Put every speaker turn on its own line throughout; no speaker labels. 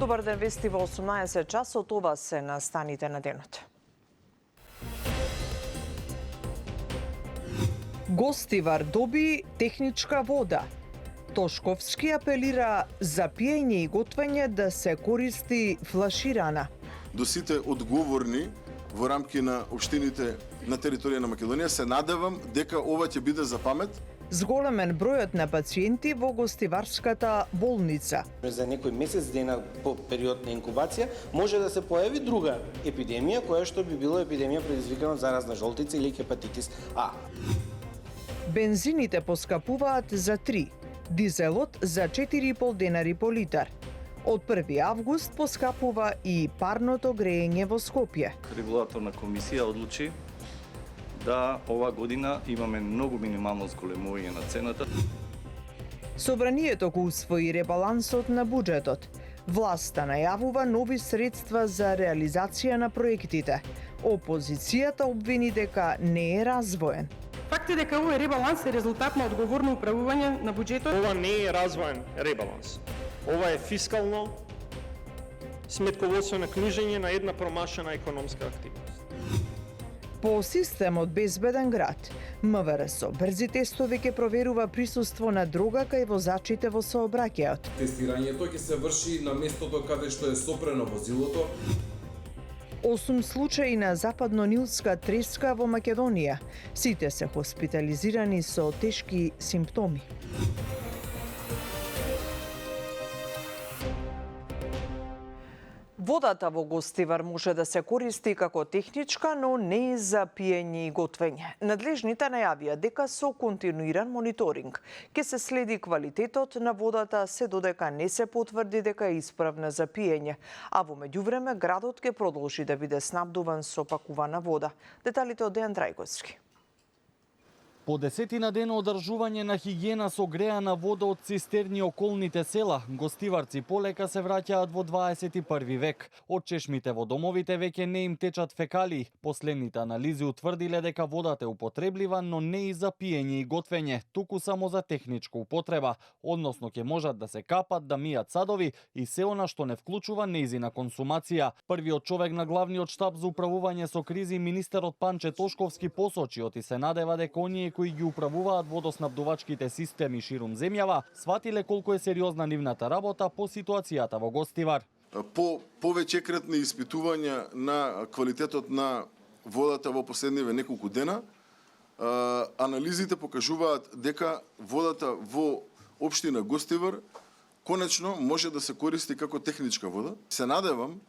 Добар ден, вести во 18 часот, ова се настаните на денот. Гостивар доби техничка вода. Тошковски апелира за пиење и готвење да се користи флаширана.
До сите одговорни во рамки на општините на територија на Македонија се надевам дека ова ќе биде за памет.
Зголемен бројот на пациенти во гостиварската болница.
За некој месец дена по период на инкубација може да се појави друга епидемија, која што би била епидемија предизвикана од заразна жолтица или хепатитис А.
Бензините поскапуваат за 3, дизелот за 4,5 денари по литар. Од 1 август поскапува и парното грејење во Скопје.
Регулаторна комисија одлучи да ова година имаме многу минимално зголемување на цената.
Собранието го усвои ребалансот на буџетот. Власта најавува нови средства за реализација на проектите. Опозицијата обвини дека не е развоен.
Факт е дека овој ребаланс е резултат на одговорно управување на буџетот.
Ова не е развоен ребаланс. Ова е фискално сметководствено книжење на една промашена економска активност.
По системот Безбеден град, МВР со брзи тестови ќе проверува присуство на дрога кај возачите во сообраќајот.
Тестирањето ќе се врши на местото каде што е сопрено возилото.
8 случаи на западно-нилска треска во Македонија. Сите се хоспитализирани со тешки симптоми. Водата во Гостивар може да се користи како техничка, но не и за пиење и готвење. Надлежните најавија дека со континуиран мониторинг ќе се следи квалитетот на водата се додека не се потврди дека е исправна за пиење, а во меѓувреме градот ќе продолжи да биде снабдуван со пакувана вода. Деталите од Дејан Трајковски.
По 10 дена одржување на хигиена со греана вода од цистерни околните села, гостиварци полека се враќаат во 21 век. Од чешмите во домовите веќе не им течат фекалии. Последните анализи утврдиле дека водата е употреблива, но не и за пиење и готвење, туку само за техничка употреба, односно ќе можат да се капат, да мијат садови и се она што не вклучува нејзина консумација. Првиот човек на главниот штаб за управување со кризи, министерот Панче Тошковски, посочи и се надева дека оние кои ги управуваат водоснабдувачките системи ширум земјава, сватиле колку е сериозна нивната работа по ситуацијата во Гостивар.
По повеќекратни испитувања на квалитетот на водата во последниве неколку дена, анализите покажуваат дека водата во општина Гостивар конечно може да се користи како техничка вода. Се надевам,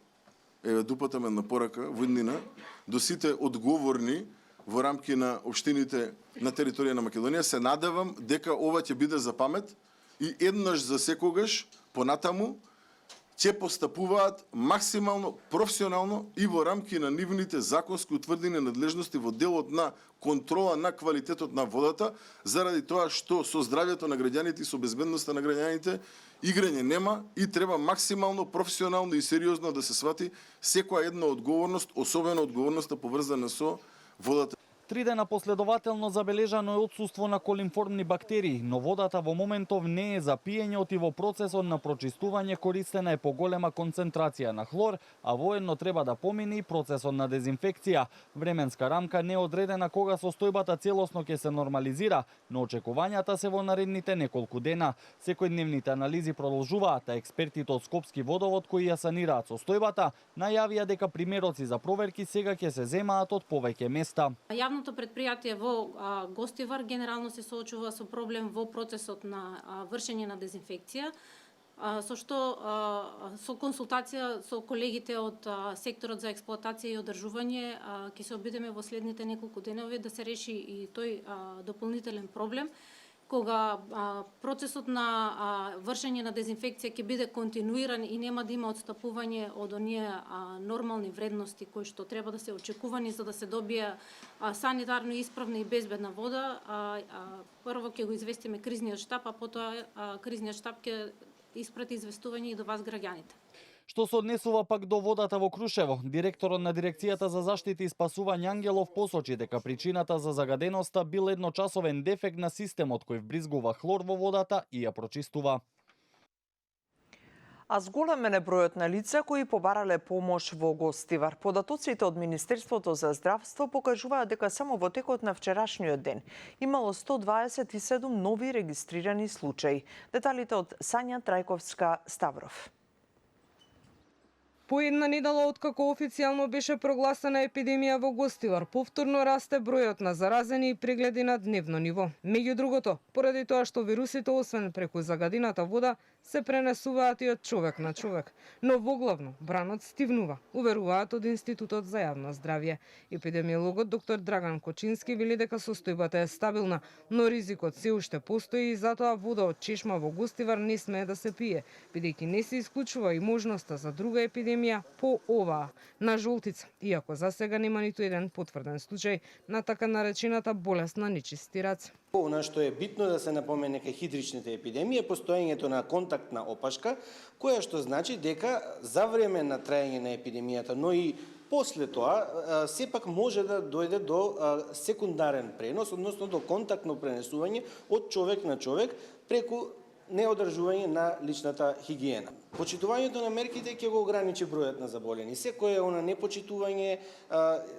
дупатаме на порака во иднина, до сите одговорни во рамки на општините на територија на Македонија, се надевам дека ова ќе биде за памет и еднаш за секогаш понатаму ќе постапуваат максимално професионално и во рамки на нивните законски утврдени надлежности во делот на контрола на квалитетот на водата, заради тоа што со здравјето на граѓаните и со безбедноста на граѓаните играње нема и треба максимално професионално и сериозно да се свати секоја една одговорност, особено одговорноста поврзана со водата.
3 дена последователно забележано е отсуство на колинформни бактерии, но водата во моментов не е за пиење, и во процесот на прочистување користена е поголема концентрација на хлор, а воедно треба да помине и процесот на дезинфекција. Временска рамка не е одредена кога состојбата целосно ќе се нормализира, но очекувањата се во наредните неколку дена. Секојдневните анализи продолжуваат, а експертите од Скопски водовод кои ја санираат состојбата најавија дека примероци за проверки сега ќе се земаат од повеќе места.
Јавното предпријатие во Гостивар генерално се соочува со проблем во процесот на вршење на дезинфекција, со што со консултација со колегите од секторот за експлоатација и одржување ќе се обидеме во следните неколку денови да се реши и тој дополнителен проблем, кога процесот на вршење на дезинфекција ќе биде континуиран и нема да има отстапување од оние нормални вредности кои што треба да се очекувани за да се добие санитарно исправна и безбедна вода. Прво ќе го известиме кризниот штаб, а потоа кризниот штаб ќе испрати известување и до вас граѓаните.
Што се однесува пак до водата во Крушево, директорот на Дирекцијата за заштита и спасување Ангелов посочи дека причината за загаденоста бил едночасовен дефект на системот кој вбризгува хлор во водата и ја прочистува.
А зголемен е бројот на лица кои побарале помош во Гостивар. Податоците од Министерството за здравство покажуваат дека само во текот на вчерашниот ден имало 127 нови регистрирани случаи. Деталите од Сања Трајковска-Ставров.
По една недела откако официјално беше прогласена епидемија во Гостивар, повторно расте бројот на заразени и прегледи на дневно ниво. Меѓу другото, поради тоа што вирусите освен преку загадената вода се пренесуваат и од човек на човек. Но воглавно, бранот стивнува, уверуваат од Институтот за јавно здравје. Епидемиологот доктор Драган Кочински вели дека состојбата е стабилна, но ризикот се уште постои и затоа вода од чешма во Гостивар не смее да се пие, бидејќи не се исклучува и можноста за друга епидемија по оваа на жолтица, иако за сега нема ниту еден потврден случај на така наречената болест на нечисти раце.
Она што е битно да се напомене кај хидричните епидемии е постоењето на контактна опашка, која што значи дека за време на траење на епидемијата, но и после тоа, сепак може да дојде до секундарен пренос, односно до контактно пренесување од човек на човек преку неодржување на личната хигиена. Почитувањето на мерките ќе го ограничи бројот на заболени. Секое она непочитување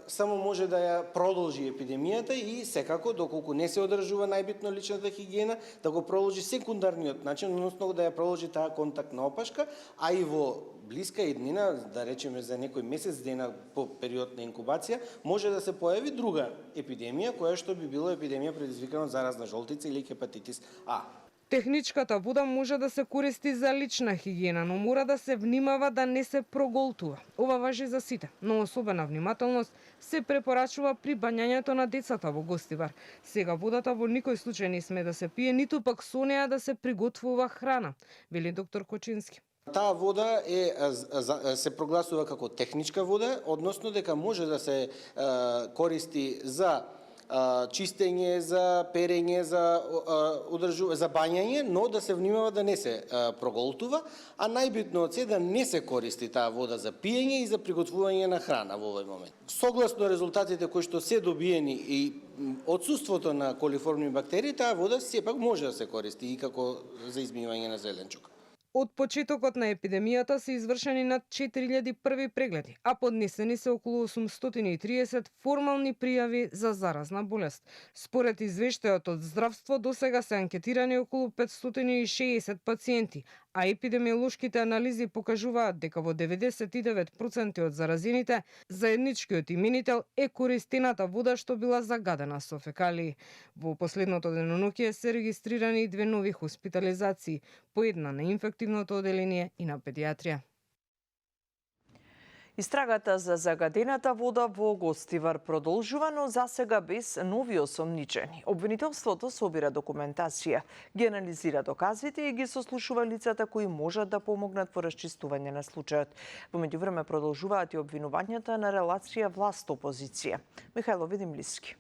само може да ја продолжи епидемијата и секако, доколку не се одржува најбитно личната хигиена, да го продолжи секундарниот начин, односно да ја продолжи таа контактна опашка, а и во блиска иднина, да речеме за некој месец дена по период на инкубација, може да се појави друга епидемија, која што би била епидемија предизвикана од заразна жолтица или хепатитис А.
Техничката вода може да се користи за лична хигиена, но мора да се внимава да не се проголтува. Ова важи за сите, но особена внимателност се препорачува при бањањето на децата во Гостивар. Сега водата во никој случај не сме да се пие, ниту пак со неа да се приготвува храна, вели доктор Кочински.
Таа вода се прогласува како техничка вода, односно дека може да се користи за чистење, за перење, за бањање, но да се внимава да не се проголтува, а најбитно од се да не се користи таа вода за пиење и за приготвување на храна во овој момент. Согласно резултатите кои што се добиени и отсуството на колиформни бактерии, таа вода сепак може да се користи и како за измивање на зеленчук.
Од почетокот на епидемијата се извршени над 4000 први прегледи, а поднесени се околу 830 формални пријави за заразна болест. Според извештајот од здравство, досега се анкетирани околу 560 пациенти, а епидемиолошките анализи покажуваат дека во 99% од заразените, заедничкиот именител е користената вода што била загадена со фекалии. Во последното деноноќе се регистрирани и 2 нови хоспитализации, по една на инфективното оделение и на педиатрија.
Истрагата за загадената вода во Гостивар продолжува, но засега без нови осомничени. Обвинителството собира документација, ги анализира доказите и ги сослушува лицата кои можат да помогнат во расчистување на случајот. Во меѓувреме продолжуваат и обвинувањата на релација власт-опозиција. Михајло Видимлиски.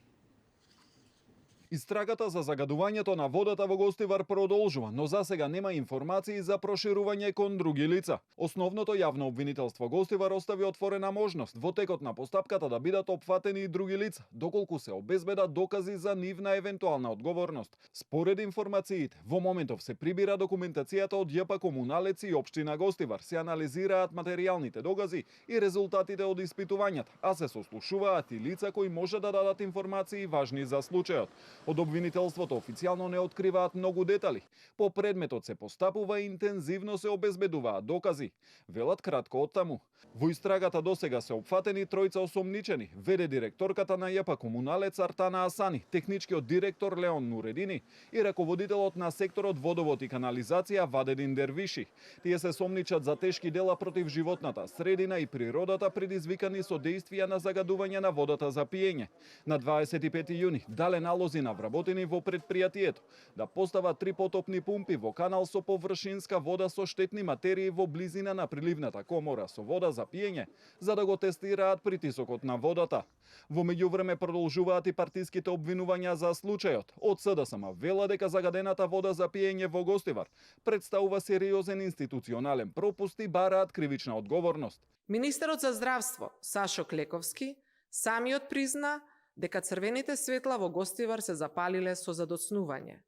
Истрагата за загадувањето на водата во Гостивар продолжува, но засега нема информации за проширување кон други лица. Основното јавно обвинителство Гостивар остави отворена можност во текот на постапката да бидат опфатени и други лица, доколку се обезбедат докази за нивна евентуална одговорност. Според информациите, во моментов се прибира документацијата од ЈП Комуналец и Општина Гостивар, се анализираат материјалните докази и резултатите од испитувањата, а се сослушуваат и лица кои може да дадат информации важни за случајот. Од обвинителството официјално не откриваат многу детали. По предметот се постапува и интензивно се обезбедуваат докази. Велат кратко од таму. Во истрагата досега се опфатени тројца осомничени, веде директорката на ЈП Комуналец Артана Асани, техничкиот директор Леон Нуредини и раководителот на секторот водовод и канализација Вадедин Дервиши. Тие се сомничат за тешки дела против животната средина и природата предизвикани со дејствија на загадување на водата за пиење. На 25 јуни дале налози на вработени во предпријатието да постават 3 потопни пумпи во канал со површинска вода со штетни материи во близина на приливната комора со вода за пиење, за да го тестираат притисокот на водата. Во меѓувреме продолжуваат и партиските обвинувања за случајот. Од СДСМ вела дека загадената вода за пиење во Гостивар представува сериозен институционален пропуст и бараат кривична одговорност.
Министерот за здравство Сашо Клековски самиот призна дека црвените светла во Гостивар се запалиле со задоцнување.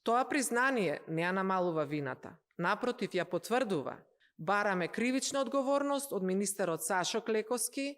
Тоа признание не ја намалува вината, напротив ја потврдува. Бараме кривична одговорност од министерот Сашо Клековски,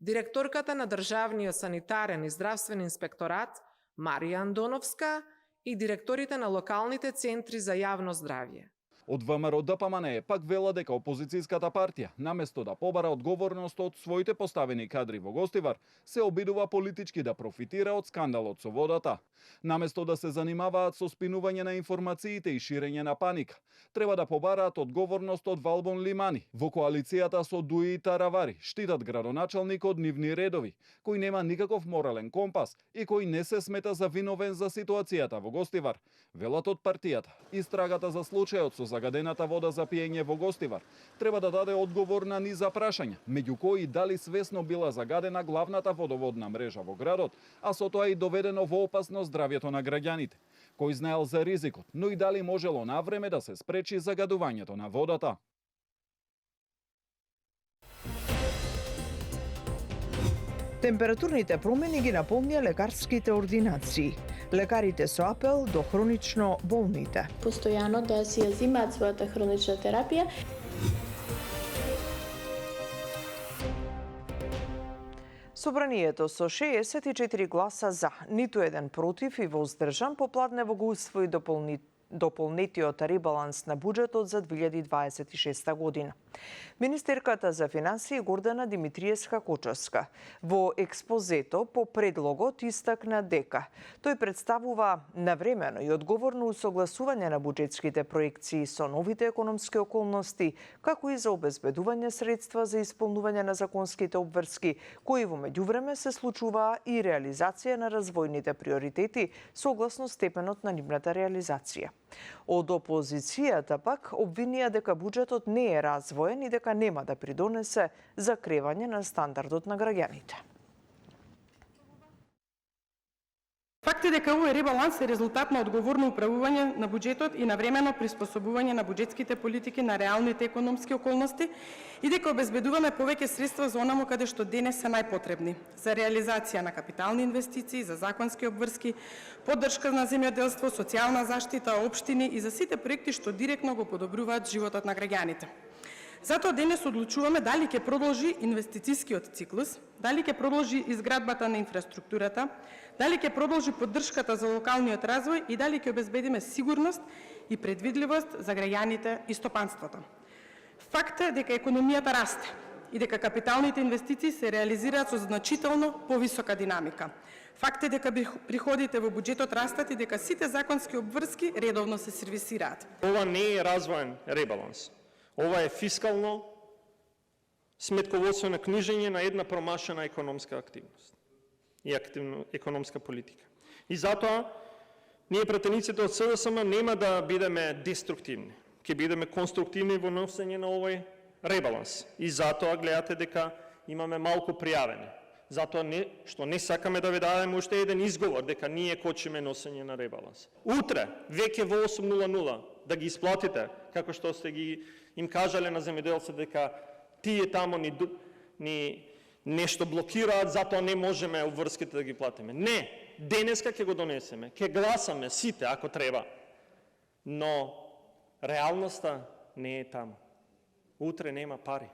директорката на Државниот санитарен и здравствен инспекторат Марија Андоновска и директорите на локалните центри за јавно здравје.
Од ВМРО ДПМНЕ пак вела дека опозицијската партија, наместо да побара одговорност од своите поставени кадри во Гостивар, се обидува политички да профитира од скандалот со водата. Наместо да се занимаваат со спинување на информациите и ширење на паника, треба да побараат одговорност од Валбон Лимани. Во коалицијата со Дуи и Таравари штитат градоначалник од нивни редови, кој нема никаков морален компас и кој не се смета за виновен за ситуацијата во Гостивар. Велат од партијата, истрагата за случајот со загадената вода за пиење во Гостивар треба да даде одговор на низа прашања, меѓу кои дали свесно била загадена главната водоводна мрежа во градот, а со тоа и доведено во опасност здравјето на граѓаните. Кој знаел за ризикот, но и дали можело навреме да се спречи загадувањето на водата.
Температурните промени ги напомнија лекарските ординации. Лекарите со апел до хронично болните.
Постојано да си ја земаат својата хронична терапија.
Собранието со 64 гласа за, ниту еден против и воздржан попладнево го усвои дополнетиот ребаланс на буџетот за 2026 година. Министерката за финансии Гордана Димитриевска-Кочовска во експозето по предлогот истакна дека тој представува навремено и одговорно усогласување на буџетските проекции со новите економски околности, како и за обезбедување средства за исполнување на законските обврски, кои во меѓувреме се случуваа и реализација на развојните приоритети согласно степенот на нивната реализација. Од опозицијата пак обвинија дека буџетот не е развоен и дека нема да придонесе за кревање на стандардот на граѓаните.
Факт е дека овој ребаланс е резултат на одговорно управување на буџетот и навремено приспособување на буџетските политики на реалните економски околности и дека обезбедуваме повеќе средства за онаму каде што денес се најпотребни, за реализација на капитални инвестиции, за законски обврски, поддршка на земјоделство, социјална заштита, општини и за сите проекти што директно го подобруваат животот на граѓаните. Затоа денес одлучуваме дали ќе продолжи инвестицискиот циклус, дали ќе продолжи изградбата на инфраструктурата, дали ќе продолжи поддршката за локалниот развој и дали ќе обезбедиме сигурност и предвидливост за граѓаните и стопанството. Факт е дека економијата расте и дека капиталните инвестиции се реализираат со значително повисока динамика. Факт е дека приходите во буџетот растат и дека сите законски обврски редовно се сервисираат.
Ова не е развоен ребаланс. Ова е фискално сметководствено книжење на една промашена економска активност и економска политика. И затоа ние пратениците од СДСМ нема да бидеме деструктивни, ќе бидеме конструктивни во носење на овој ребаланс. И затоа гледате дека имаме малку пријавени. Затоа што не сакаме да ви дадеме уште еден изговор дека ние кочиме носење на ребаланс. Утре, веќе во 8:00 да ги исплатите, како што сте ги им кажале на земјоделците дека тие тамо ни нешто блокираат, затоа не можеме обврските да ги платиме. Не, денеска ќе го донесеме, ќе гласаме сите ако треба. Но реалноста не е таму. Утре нема пари.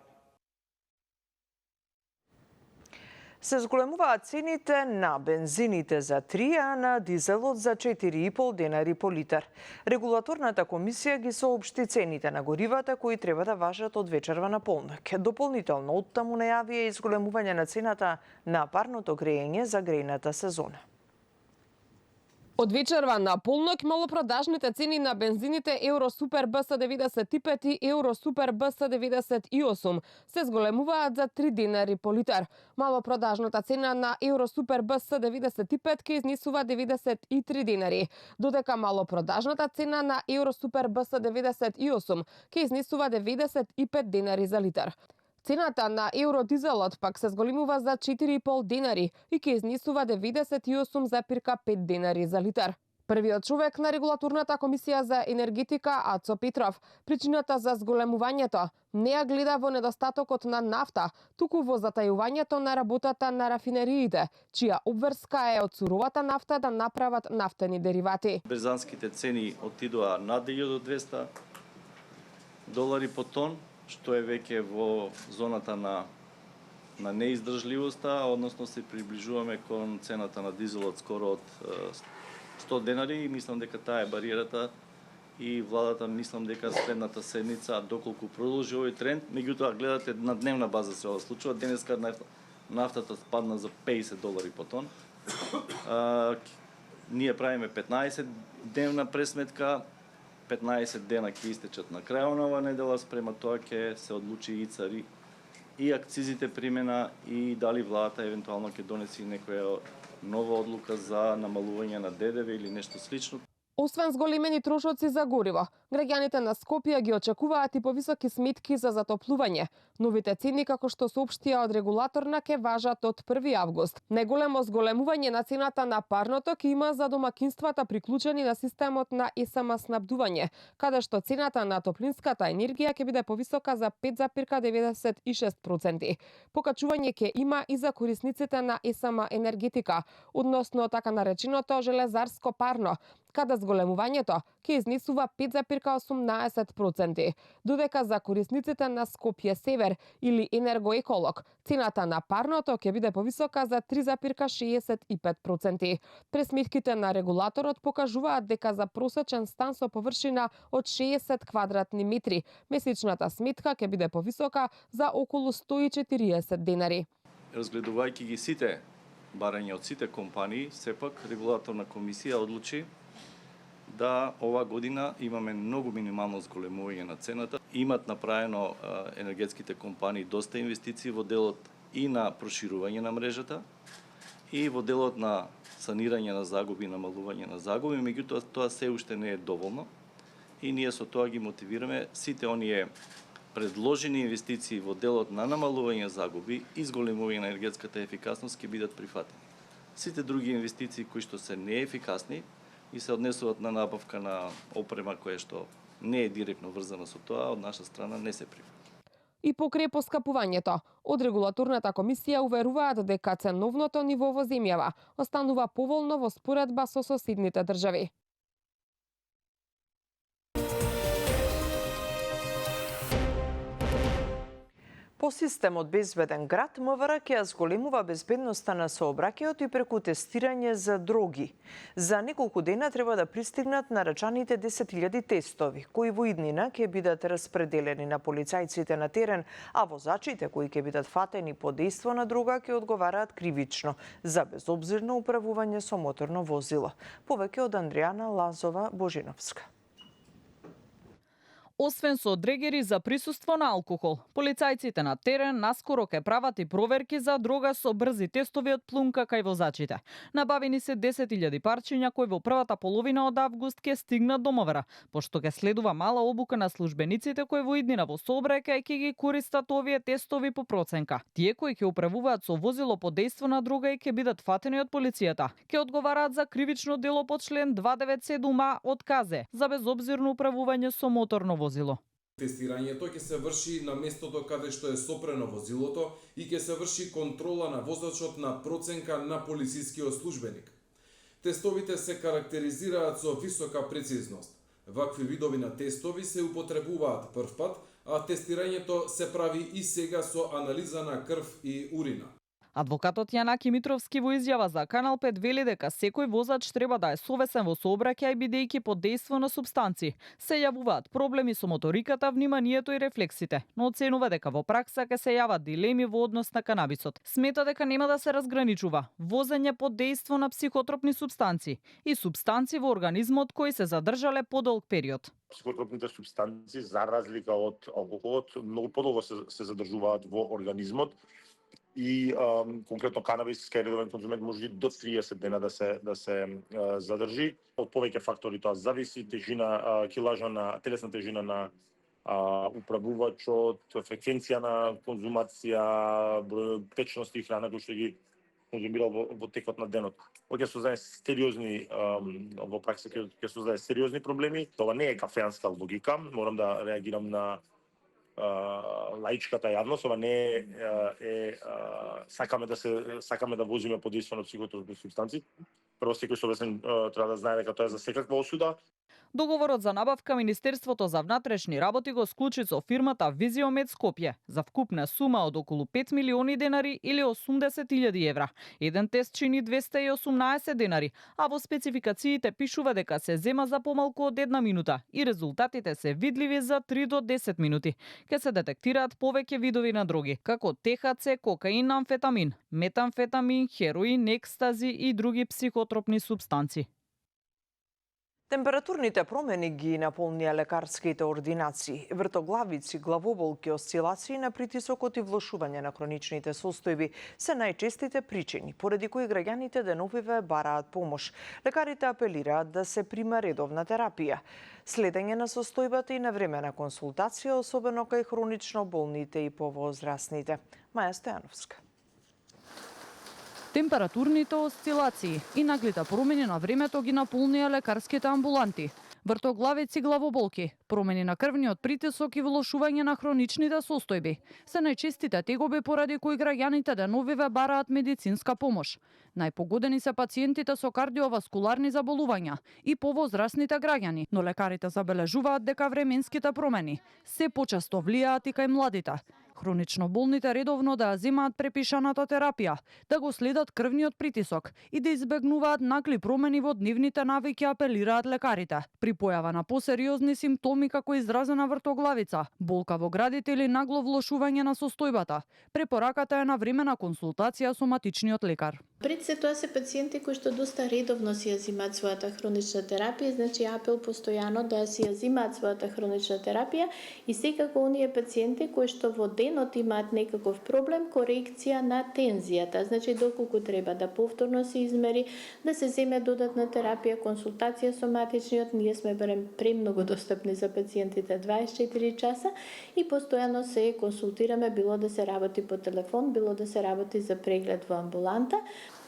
Се зголемуваат цените на бензините за 3, а на дизелот за 4,5 денари по литар. Регулаторната комисија ги соопшти цените на горивата кои треба да важат од вечерва на полнок. Дополнително оттаму најавија изголемување на цената на парното грејење за грејната сезона.
Од вечерва на полнок малопродажните цени на бензините Евро Супер БС95 и Евро Супер БС98 се зголемуваат за 3 денари по литар. Малопродажната цена на Евро Супер БС95 ке изнесува 93 денари, додека малопродажната цена на Евро Супер БС98 ке изнесува 95 денари за литар. Цената на евродизелот пак се зголемува за 4,5 денари и ќе изнесува 98,5 денари за литар. Првиот човек на регулаторната комисија за енергетика Ацо Петров причината за зголемувањето не ја гледа во недостатокот на нафта, туку во затајувањето на работата на рафинериите, чија обврска е од суровата нафта да направат нафтени деривати.
Берзанските цени отидоа над $1200 по тон, што е веќе во зоната на неиздржливоста, односно се приближуваме кон цената на дизелот скоро од $100 и мислам дека таа е бариерата и владата мислам дека следната седмица доколку продолжи овој тренд, меѓутоа гледате на дневна база се ова случува, денеска нафтата спадна за $50 по тон. Ние правиме 15 дневна пресметка, 15 дена ќе истечат на крајот на оваа недела, спрема тоа ќе се одлучи и цари и акцизите примена и дали владата евентуално ќе донеси некоја нова одлука за намалување на ДДВ или нешто слично.
Освен зголемени трошоци за гориво, граѓаните на Скопје ги очекуваат и повисоки сметки за затоплување. Новите цени, како што соопштија од регулаторна, ќе важат од 1 август. Најголемо зголемување на цената на парното ќе има за домакинствата приклучени на системот на ЕСМ снабдување, каде што цената на топлинската енергија ќе биде повисока за 5,96%. Покачување ќе има и за корисниците на ЕСМ енергетика, односно така нареченото железарско парно, каде зголемувањето ќе изнесува 5,18%, додека за корисниците на Скопје Север или Енергоеколог, цената на парното ќе биде повисока за 3,65%. Пресметките на регулаторот покажуваат дека за просечен стан со површина од 60 квадратни метри, месечната сметка ќе биде повисока за околу $140.
Разгледувајќи ги сите барања од сите компании, сепак регулаторна комисија одлучи да ова година имаме многу минимално зголемување на цената. Имат направено енергетските компании доста инвестиции во делот и на проширување на мрежата и во делот на санирање на загуби, намалување на загуби, меѓутоа тоа се уште не е доволно и ние со тоа ги мотивираме сите оние предложени инвестиции во делот на намалување загуби и зголемување на енергетската ефикасност ќе бидат прифатени. Сите други инвестиции кои што се неефикасни и се однесуваат на набавка на опрема која што не е директно врзана со тоа, од наша страна не се прифаќа.
И покрај поскапувањето, од регулаторната комисија уверуваат дека ценовното ниво во земјава останува поволно во споредба со соседните држави.
По системот Безбеден град, МВР ќе ја зголемува безбедноста на сообраќајот и преку тестирање за дроги. За неколку дена треба да пристигнат нарачаните 10.000 тестови, кои во иднина ќе бидат распределени на полицајците на терен, а возачите кои ќе бидат фатени под дејство на дрога ќе одговараат кривично за безобзирно управување со моторно возило. Повеќе од Андријана Лазова Божиновска.
Освен со дрегери за присуство на алкохол, полицајците на терен наскоро ќе прават и проверки за дрога со брзи тестови од плунка кај возачите. Набавени се 10.000 парчиња кои во првата половина од август ќе стигнат до МВР, пошто ќе следува мала обука на службениците кои во иднина во сообраќај ќе ги користат овие тестови по проценка. Тие кои ќе управуваат со возило под дејство на дрога и ќе бидат фатени од полицијата, ќе одговараат за кривично дело по член 297а од КЗ за безобзирно управување со моторно возило.
Тестирањето ќе се врши на местото каде што е сопрено возилото и ќе се врши контрола на возачот на проценка на полицискиот службеник. Тестовите се карактеризираат со висока прецизност. Вакви видови на тестови се употребуваат првпат, а тестирањето се прави и сега со анализа на крв и урина.
Адвокатот Јанаки Митровски во изјава за Канал 5 вели дека секој возач треба да е совесен во сообраќај бидејќи под дејство на супстанци. Се јавуваат проблеми со моториката, вниманието и рефлексите, но оценува дека во пракса ќе се јават дилеми во однос на канабисот. Смета дека нема да се разграничува возење под дејство на психотропни супстанци и супстанци во организмот кои се задржале подолг период.
Психотропните супстанци, за разлика од алкохолот, многу подолго се задржуваат во организмот и конкретно канабис кај редовен конзумент може до 30 дена да се задржи. Од повеќе фактори тоа зависи, тежина, килажа на телесна тежина на управувачот, фреквенција на конзумација, број течности и храна кои што ги конзумирал во текот на денот. Ќе создаде сериозни во пракса ќе создаде сериозни проблеми. Тоа не е кафеанска логика, морам да реагирам на лаичката јавност, ова не е сакаме да возиме под дејство на психотропни супстанци. Прво секој совесен треба да знае дека тоа е за секаква осуда.
Договорот за набавка Министерството за внатрешни работи го склучи со фирмата Визиомед Скопје за вкупна сума од околу 5 милиони денари или 80.000 евра. Еден тест чини 218 денари, а во спецификациите пишува дека се зема за помалку од 1 минута и резултатите се видливи за 3 до 10 минути. Ке се детектираат повеќе видови на дроги, како ТХЦ, кокаин, амфетамин, метамфетамин, хероин, екстази и други психотропни супстанци.
Температурните промени ги наполнија лекарските ординации. Вртоглавици, главоболки, осцилации на притисокот и влошување на хроничните состојби се најчестите причини, поради кои граѓаните деновиве бараат помош. Лекарите апелираат да се прима редовна терапија, следење на состојбата и навремена консултација, особено кај хронично болните и повозрасните. Маја Стојановска.
Температурните осцилации и наглите промени на времето ги наполнија лекарските амбуланти. Вртоглавици, главоболки, промени на крвниот притисок и влошување на хроничните состојби се најчестите тегоби поради кои граѓаните деновиве бараат медицинска помош. Најпогодени се пациентите со кардиоваскуларни заболувања и повозрасните граѓани, но лекарите забележуваат дека временските промени се почесто влијаат и кај младите. Хронично болните редовно да ја земаат препишаната терапија, да го следат крвниот притисок и да избегнуваат нагли промени во дневните навики, апелираат лекарите. При појава на посериозни симптоми како изразена вртоглавица, болка во градите или нагло влошување на состојбата, препораката е навремена консултација со матичниот лекар.
Пред се тоа се пациенти кои што доста редовно си ја земаат својата хронична терапија, значи апел постојано да си ја земаат својата хронична терапија и секако оние пациенти кои што во денот имаат некаков проблем, корекција на тензијата, значи доколку треба да повторно се измери, да се земе додатна терапија, консултација со матичниот, ние сме барем премногу достапни за пациентите 24 часа и постојано се консултираме, било да се работи по телефон, било да се работи за преглед во амбуланта.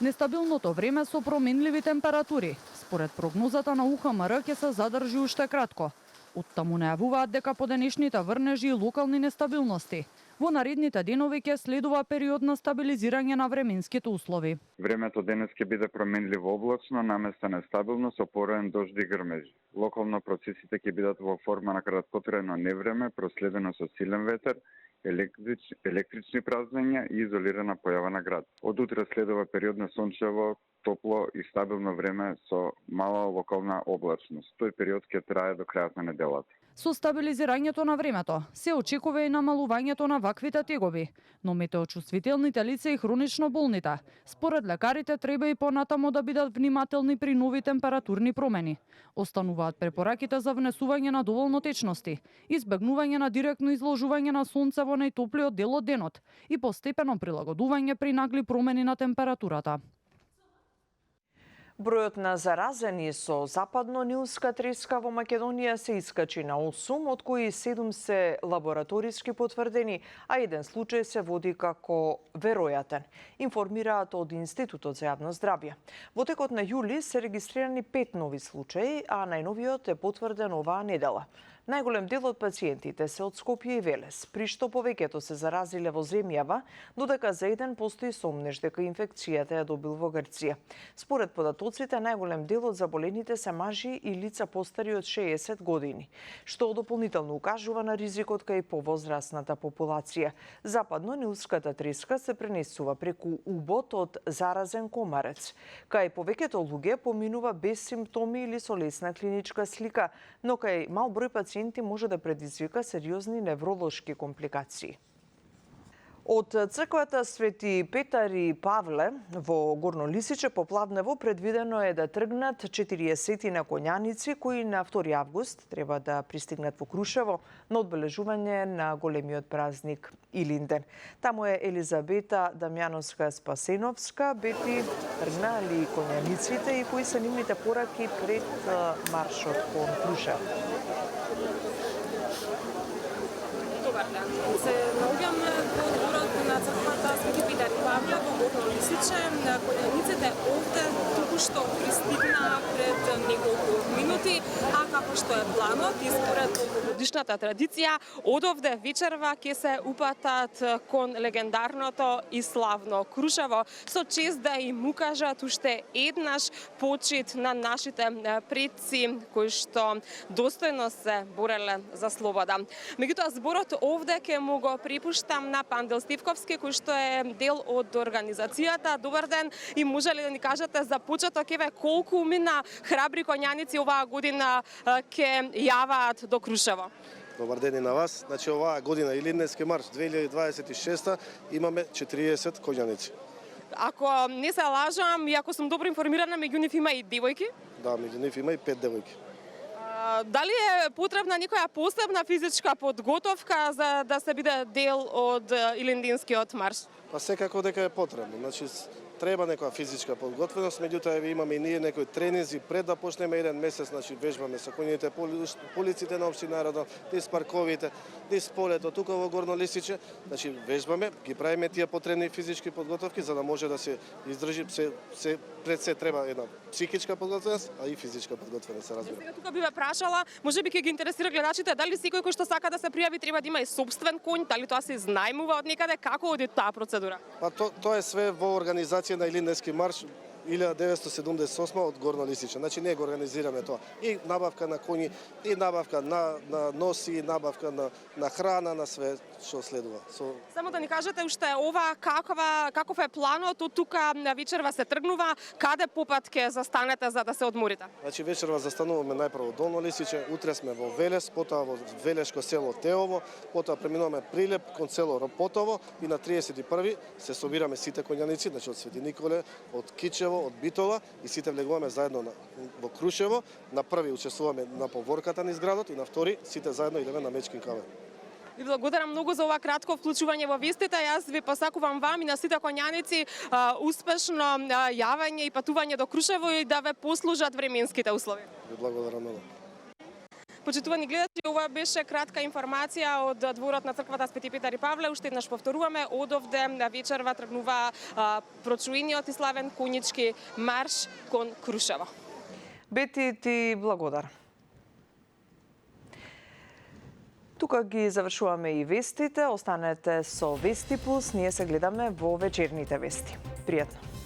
Нестабилното време со променливи температури, според прогнозата на УХМР, ќе се задржи уште кратко. Оттаму најавуваат дека по денешните врнежи и локални нестабилности, во наредните денови ќе следува период на стабилизирање на временските услови.
Времето денес ќе биде променливо облачно, наместо нестабилно со пороен дожд и грмежи. Локално процесите ќе бидат во форма на краткотрајно невреме, проследено со силен ветер, електрични празнења и изолирана појава на град. Од утре следува период на сончево, топло и стабилно време со мала локална облачност. Тој период ќе трае до крајот на неделата.
Со стабилизирањето на времето се очекува и намалувањето на ваквите тегоби, но метеочувствителните лица и хронично болните, според лекарите, треба и понатамо да бидат внимателни при нови температурни промени. Остануваат препораките за внесување на доволно течности, избегнување на директно изложување на сонце во најтоплиот дел од денот и постепено прилагодување при нагли промени на температурата.
Бројот на заразени со западно-нилска треска во Македонија се искачи на 8, од кои 7 се лабораториски потврдени, а еден случај се води како веројатен, информираат од Институтот за јавно здравје. Во текот на јули се регистрирани 5 нови случаи, а најновиот е потврден оваа недела. Најголем дел од пациентите се од Скопје и Велес, при што повеќето се заразиле во земјава, додека за еден постои сомнеж дека инфекцијата ја добил во Грција. Според податоците, најголем дел од заболените се мажи и лица постари од 60 години, што дополнително укажува на ризикот кај повозрасната популација. Западно-нилската треска се пренесува преку убот од заразен комарец. Кај повеќето луѓе поминува без симптоми или со лесна клиничка слика, но кај мал број пациенти може да предизвика сериозни невролошки компликации. Од црквата Свети Петар и Павле во Горно Лисиче по Плавнево предвидено е да тргнат 40 на коњаници кои на 2 август треба да пристигнат во Крушево на одбележување на големиот празник Илинден. Таму е Елизабета Дамјановска-Спасеновска, бети тргнали коњаниците и кои се нивните пораки пред маршот кон Крушево.
Добар ден. Се наоѓаме во дворот на црквата Свети Петар и Павле во Горно Лисиче. Колјаниците овде току-што пристигнаа пред неколку минути, а како што е планот и според годишната традиција, од овде вечерва ќе се упатат кон легендарното и славно Крушево, со чест да им укажат уште еднаш почит на нашите предци кои што достојно се бореле за слобода. Меѓутоа, зборот овде ќе му го припуштам на Пандел Стивковски, кој што е дел од организацијата. Добар ден, и може ли да ни кажете за почеток, еве колку мина храбри коњаници оваа година ќе јаваат до Крушево?
Добар ден и на вас. Значи, оваа година Илинденски марш 2026 имаме 40 коњаници.
Ако не се лажам и ако сум добро информирана, меѓу нив има и девојки?
Да, меѓу нив има и 5 девојки.
Дали е потребна некоја посебна физичка подготовка за да се биде дел од Илинденскиот марш?
Па секако дека е потребно. Значи, треба некоја физичка подготвеност, меѓутоа имаме и ние некои тренинзи пред да почнеме еден месец, значи вежбаме со коњите по улиците на општина Радан, низ парковите, низ полето, тука во Горно Лисиче, значи вежбаме, ги правиме тие потребни физички подготовки за да може да се издржи пред се треба една психичка подготвеност, а и физичка подготвеност, се разбира.
Сега тука би ве прашала, можеби ќе ги интересира гледачите, дали секој кој што сака да се пријави треба да има и сопствен конј, дали тоа се изнајмува од некаде, како оди таа процедура?
Па тоа е све во организација на Илинденски марш 1978 од Горно Лисиче. Значи ние го организираме тоа. И набавка на коњи, и набавка на носи, и набавка на храна, на све што следува.
Само да ни кажете уште ова каков е планот од тука на вечерва се тргнува, каде попат ќе застанете за да се одморите?
Значи вечерва застануваме најпрво во Долно Лисиче, утре сме во Велес, потоа во Велешко село Теово, потоа преминуваме Прилеп кон село Ропотово и на 31 се собираме сите коњаници, значи од Свети Николе, од Кичево, од Битола и сите влегуваме заедно во Крушево. На први учествуваме на поворката низ градот и на втори сите заедно идеме на Мечкин каве.
Ви благодарам многу за ова кратко вклучување во вестите. Јас ви посакувам вам и на сите коњаници успешно јавање и патување до Крушево и да ве послужат временските услови.
Ви благодарам многу.
Почитувани гледачи, ова беше кратка информација од дворот на црквата Свети Петар и Павле. Уште еднаш повторуваме, од овде на вечерва тргнува прочуениот и славен конјички марш кон Крушево.
Бети, ти благодарам. Тука ги завршуваме и вестите. Останете со Вести Плюс. Ние се гледаме во вечерните вести. Пријатно.